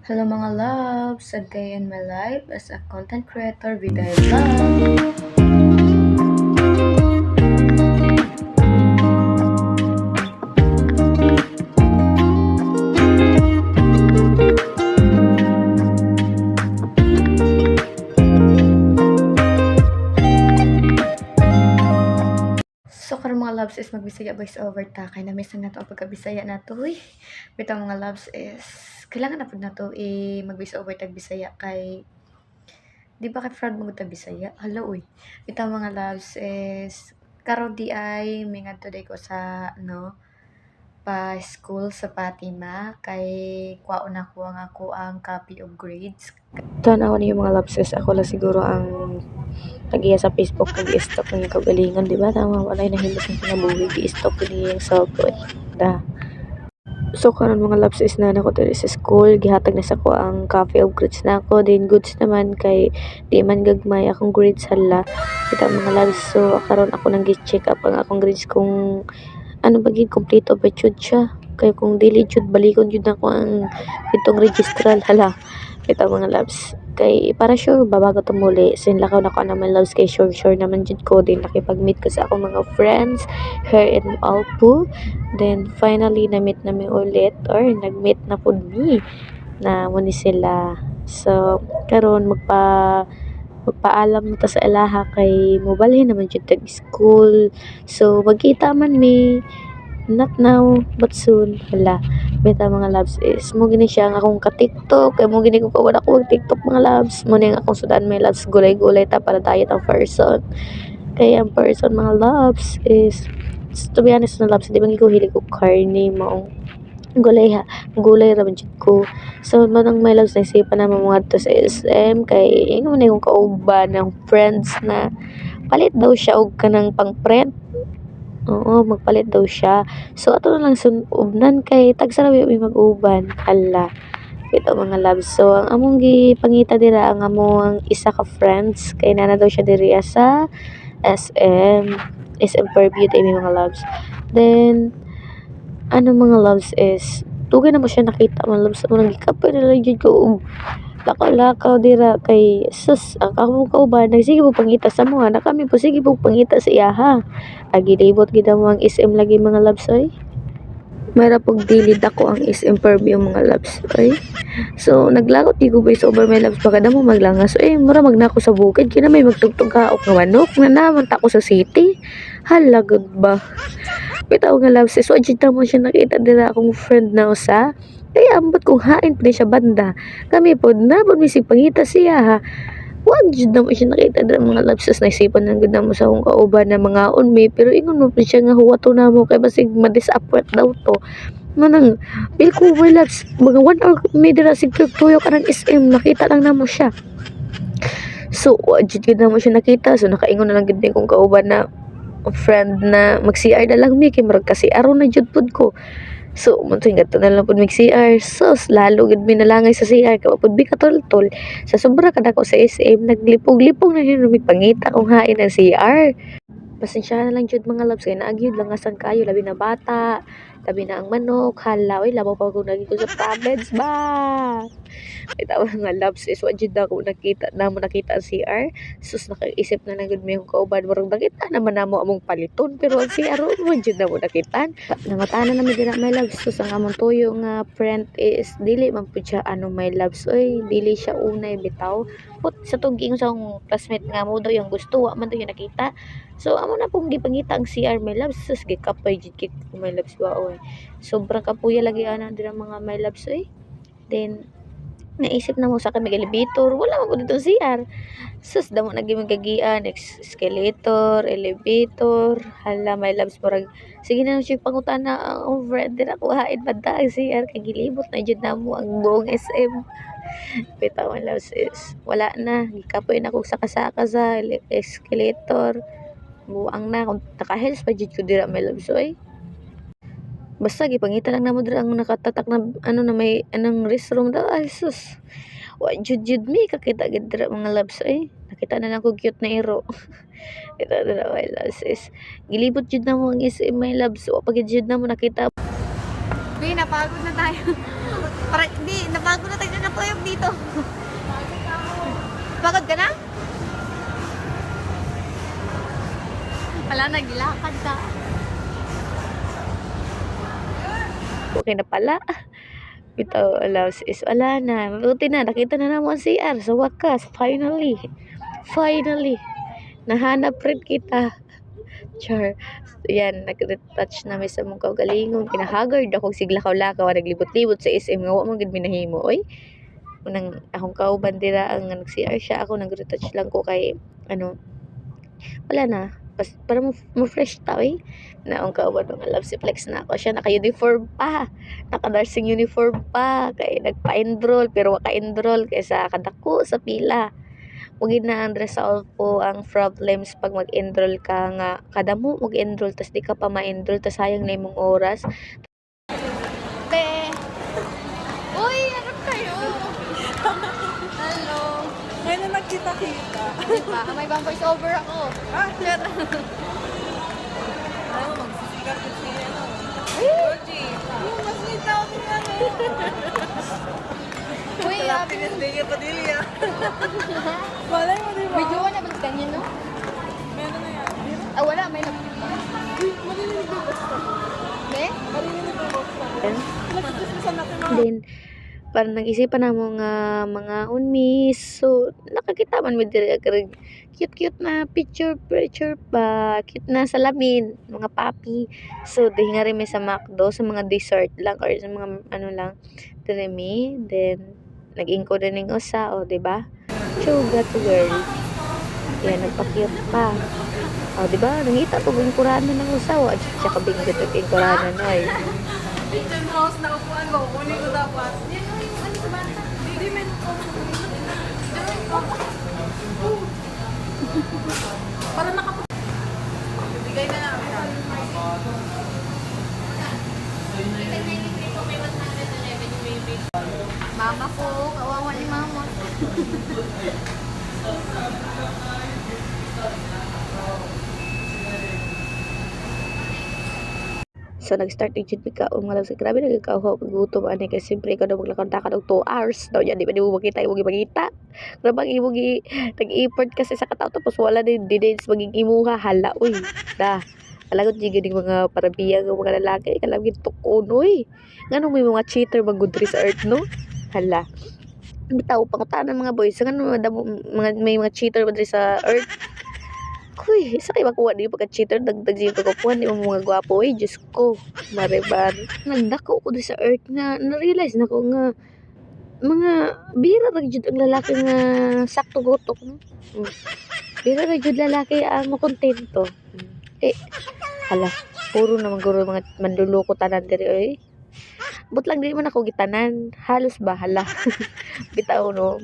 Hello mga loves, a day in my life as a content creator with I love. So karon mga loves is magbisaya voice over ta kay na miss na to ang pagkabisaya nato. Uy, bitaw mga loves is kailangan na pud nato mag voice over tag Bisaya kay di ba kay fraud mo ta Bisaya? Hala uy. Bitaw mga loves is karon di ay mingan today ko sa pa school sa Fatima kay kwaon ako ang copy of grades. Tanaw niyo mga loves is ako lang siguro ang tagiya sa Facebook nag-stalk ng kagalingan, di ba? Tama, wala na hilos ng kinabuhi, i-stalk ko niya yung self ko eh. So karon mga loves is na ako diri sa school, gihatag na sa ko ang copy of grades na ako, then goods naman kay di man gagmay akong grades hala. Kita mga loves, so karon ako nang gi-check up ang akong grades kung ano ba gid kompleto ba jud siya. Kay kung dili jud balikon jud ako ang itong registral hala. Kita mga loves, kay para sure babago to muli sin lakaw na ko naman loves kay sure naman jud ko din nakipag-meet ko sa akong mga friends here in Alpu. Then finally na-meet namin ulit or nag-meet na pud mi na mo ni sila. So karon magpaalam na ta sa ilaha kay mobalhin naman jud tag school. So magkita man mi, not now but soon. Hala, beta mga loves is mo gini siya ang akong ka-TikTok kay mo gini ko kawala ko TikTok mga loves. Mo ni ang akong sudan my loves, gulay-gulay ta para diet ang person. Kaya ang person mga loves is, to be honest na loves, di ba ko hilig ko karne mo gulay ra man jud ko. So manang my loves naisipan na mga to sa SM kay ingon na yung kauban ng friends na palit daw siya og kanang pang-print. Oo, magpalit daw siya. So ato na lang sunubnan kay tagsarabi mi mag-uban. Hala, ito mga loves. So ang among gipangita dira ang among isa ka friends kay nana daw siya diri sa SM Fairview tayo mga loves. Then ano mga loves is tugay na mo siya nakita mga loves, unang gikapoy na lang jud ko og lakaw-lakaw dira kay sus ang akong kauban nagsige po pangita sa mga na kami po sige po pangita sa iya ha. Agi libot gid mo ang SM lagi mga loves oy. Mayra pog dilid ako ang SM Fairview mga loves oy. So naglangot di ko voice over my loves baka mo maglangas eh mura magnako sa bukid kina may magtugtog kaok nga manok na naman ta ko sa city. Hala good ba. Bitaw nga loves is wajid na mo siya nakita dira akong friend na usa. Kaya ambot kong hain pa siya banda. Kami po na po misig pangita siya ha. Wag jud na mo siya nakita dira mga loves is naisipan na gud na mo sa akong kauban na mga unmi pero ingon mo pa siya nga huwato na mo kay basig ma-disappoint daw to. Manang bil ko my loves mga 1 hour may dira sig tuyo ka ng SM nakita lang na mo siya. So wajid gud na mo siya nakita so nakaingon na lang gud kong kauban na friend na mag-CR na lang mi kay murag kasi aron na jud pud ko. So munting gato na lang pud mag-CR. Sus lalo gid minalangay sa CR kay pud bi katultol. Sa sobra kadako sa SM naglipog-lipog na yun pangita kung hain ang CR. Pasensya na lang jud mga loves kay naagyud langasan kayo labi na bata. Labi na ang manok, hala, oy, labaw pa kung naging ko sa province ba? Bitaw nga loves is wa jud ako nakita ang CR. Sus nakaisip na lang gud mi yung kauban murag nakita naman namo among paliton pero ang CR wa jud na mo nakitan. Namatanan na mi dira my loves. Sus ang among tuyo nga friend is dili man pud siya ano my loves. Oy, dili siya unay bitaw. Put sa tuging sa akong classmate nga mo daw yung gusto wa man daw yung nakita. So amo na pong gipangita ang CR my loves. Sus gikapoy jud kit my loves wa oy. Sobra kapuya lagi ana dira mga my loves oy. Then naisip na mo sa kami elevator wala man dito CR. Sus damo na gyud gagian escalator elevator hala my loves murag sige na siya pangutana ang overhead dira ko hain banda ang CR kay gilibot na jud namo ang buong SM. Bitaw my loves is wala na gikapoy na ko saka-saka sa escalator buang na kung naka-heels pa jud ko dira my loves oy. Basta gipangita lang namo dira ang nakatatak na ano na may anong restroom daw ay sus. Wa jud mi kakita gid dira mga loves ay. Nakita na lang ko cute na iro. Ito dira my loves is gilibot jud na mo ang SM my loves. Wa pa gid jud na mo nakita. Uy, napagod na tayo. Para, di napagod na tayo na tuyog dito. Pagod ka na? Wala, naglakad ka. Okay na pala. Bitaw, allows is wala na. Mabuti na, nakita na naman ang CR. Sa wakas, finally. Finally. Nahanap rin kita. Char. Yan, nag-retouch na may sa mong kaugalingon. Kinahagard akong siglakaw-lakaw. Naglibot-libot sa SM. Nga, mo gid minahimo. Oy. Unang akong kauban dira ang nag-CR siya. Ako nag-retouch lang ko kay, wala na. Para mo fresh ta, eh. Naong kauban ng love si Flex na ako. Siya naka-uniform pa. Naka-nursing uniform pa. Kaya nagpa-enroll. Pero waka-enroll kaysa kadako sa pila. Mugid na ang resolve po ang problems pag mag-enroll ka nga. Kada mo mag-enroll, tas di ka pa ma-enroll, tas sayang na imong oras. Be! Uy! Harap kayo! Hello! Ngayon na nagkita-kita. Diba? May bang voice over ako. Ah, Sure. ano, magsisikat ko siya. Uy! Mas need na ako Uy! Abi! Pinasbigay pa dili ah. Malay mo diba? Video ka na ba ganyan, no? Meron na yan. Ah, wala. May nag... Uy, marinig mo basta. Be? Marinig mo basta. Nagkikismisan natin mga. Then, parang nag-isipan na mo nga mga unmis. So, nakakita man mo diri karag cute-cute na picture pa. Cute na salamin, mga papi. So, di nga rin may sa McDo, sa mga dessert lang or sa mga ano lang. Diri mi. Then, nag-ingko din ng usa, o, diba? Suga to girl. Yan, nagpa-cute pa. O, diba? Nangita po yung kurana ng usaw. At siya kabingat yung kurana na eh. Kitchen house na upuan mo. Kunin ko dapat. Yan o yung ano sa bata. Hindi men ko. Para nakapag... Bigay na lang. Mama ko. Kawawa ni mama. So, nag-start yung chit ka mga lang sa grabe nagkakaho gutom ani kasi siyempre ikaw na maglakad-lakad og 2 hours daw yan di ba di mo makita imo gipakita grabe ang imo gi nag-effort kasi sa kataw tapos wala din dinays maging imuha hala uy da alagot jigid ng mga parabiyang ng mga lalaki kalam gid tukon uy ngano may mga cheater magudri sa earth no hala bitaw pangutanan mga boys ngano mga may mga cheater magudri sa earth. Kuy, isa kay makuha di pagka-cheater, dagdag siya pagkakuha, di mo mga gwapo, eh, Diyos ko, maribar. Nagdako ko di sa earth nga, na-realize na ko nga, mga bira ra jud ang lalaki nga sakto gotok, no? Bira ra jud lalaki ang makontento. Eh, hala, puro naman guro mga manluloko tanan diri, oy. But lang di man ako gitanan, halos bahala. Bitaw, no?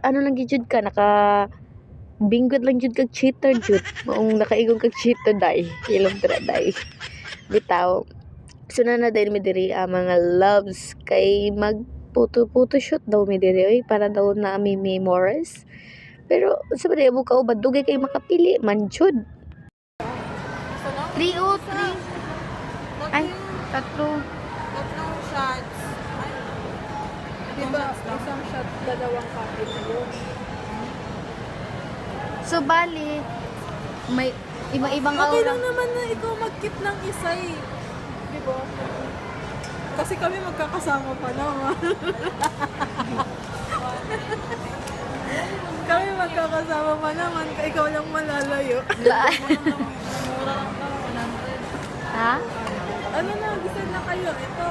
Ano lang gid ka, binggod lang jud kag cheater jud maong nakaigong kag cheater dai ilong dira dai bitaw suna na dahil mi diri mga loves kay magputo shoot daw mi diri oy para daw na may memories pero sa ba mo ka ubad dugay kay makapili man jud 3 o 3. Ay, tatlo. Tatlong shots. Diba, isang shot, dalawang copy na yun. So, bali, may ibang-ibang Okay aura. lang naman na ikaw mag-keep ng isa eh. Diba? Kasi kami magkakasama pa naman. Kami magkakasama pa naman. Ikaw lang malalayo. Ha? Ano na, gusto na kayo? Ito.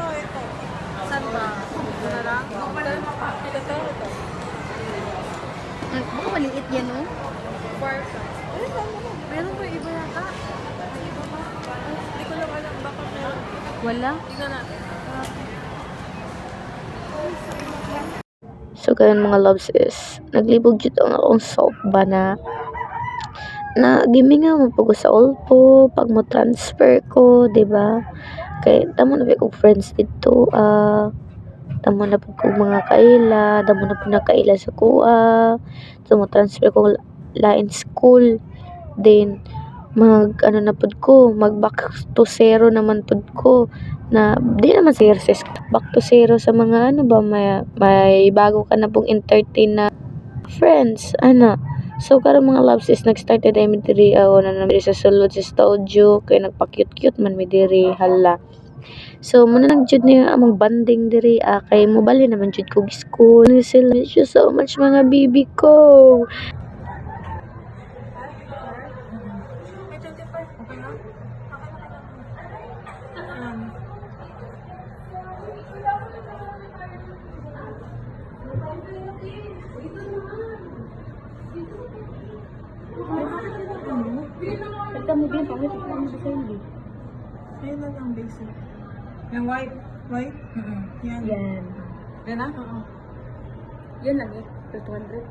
Saan ba? Ito na lang? Ito. Baka maliit yan, no? Ay, tama na. Meron ba iba yata? Hindi ko lang alam. Baka meron. Wala. Tingnan natin. so karon mga loves is naglibog jud ang akong soap ba na giminga mo pag sa Olpo pag mo transfer ko di ba kay damo na ba kog friends dito damo na pud kog mga kaila damo na pud na kaila sa kuha so mo transfer ko lain school then ano na pud ko, mag back to zero naman pud ko na di naman seriously back to zero sa mga ano ba may bago ka na pong entertain na friends ana. So karon mga loves is nag-start na mi diri na diri sa sulod sa studio kay nagpa-cute-cute man mi diri hala. So muna nang jud ni among banding diri kay mobali naman jud ko school. Sila thank you so much mga bibi ko. May 25. Okay na? Okay na. Ayan. Ayun na lang basic. Yung white? White? Yan. Yan. Yan na? Oo. Yan lang eh. 200.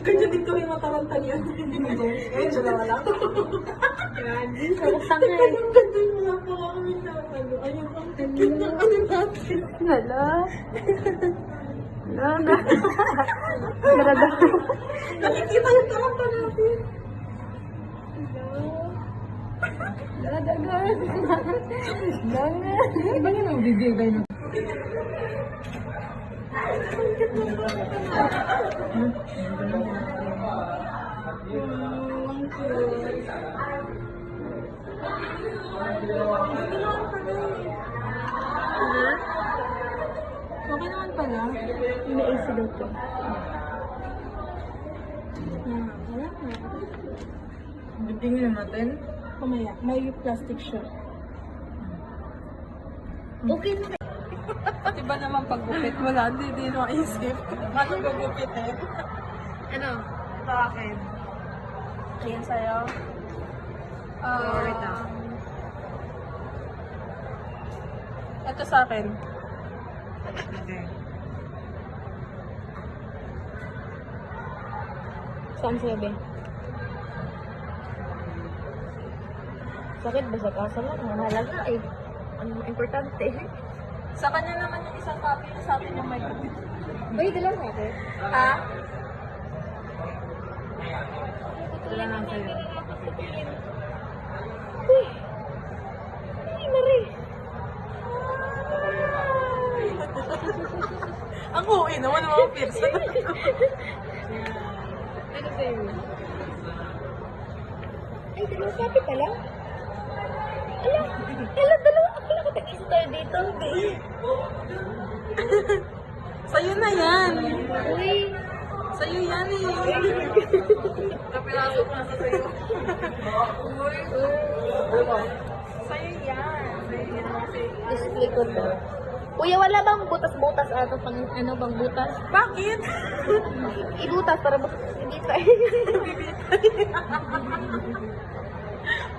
Kanya din kami matarantag yan. Ayun, siya lang wala. Utang nga eh. Ang ganda yung mga pala kami tatago. Ayun, ang cute ng ano natin. Hala. Nakikita yung taranta natin. Iba niya nang bibigay na. Okay naman pala. May AC daw to. Bibigyan natin. Kumaya, may plastic siya. Okay na. Diba naman paggupit? Wala, hindi maisip. Ano paggupit eh? Ano? Sa akin. Ayan sa'yo. Ito sa akin. Saan siya be? Sakit ba sa kasa lang? Mahalaga eh. Ano importante? Sa kanya naman yung isang copy na sa akin yung may gupit. Bay, dalawa natin. Ha? Wala lang sa'yo. Uy! Ay, Mari! Ang uwi naman ng mga pizza. Ano sa'yo? Ay, dalawa sabi ka lang? Ala, dalawa. Ako lang katag-isa tayo dito. Sa'yo na yan. Uy! Sa'yo yan eh. Kapirasok na sa sa'yo. Sa'yo yan. Display ko to. Kuya, wala bang butas-butas pang ano bang butas? Bakit? Ibutas para hindi tayo.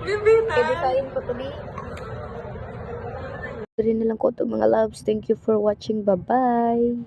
Bibita. Editayin ko to di. Rin na lang ko to mga loves. Thank you for watching. Bye-bye.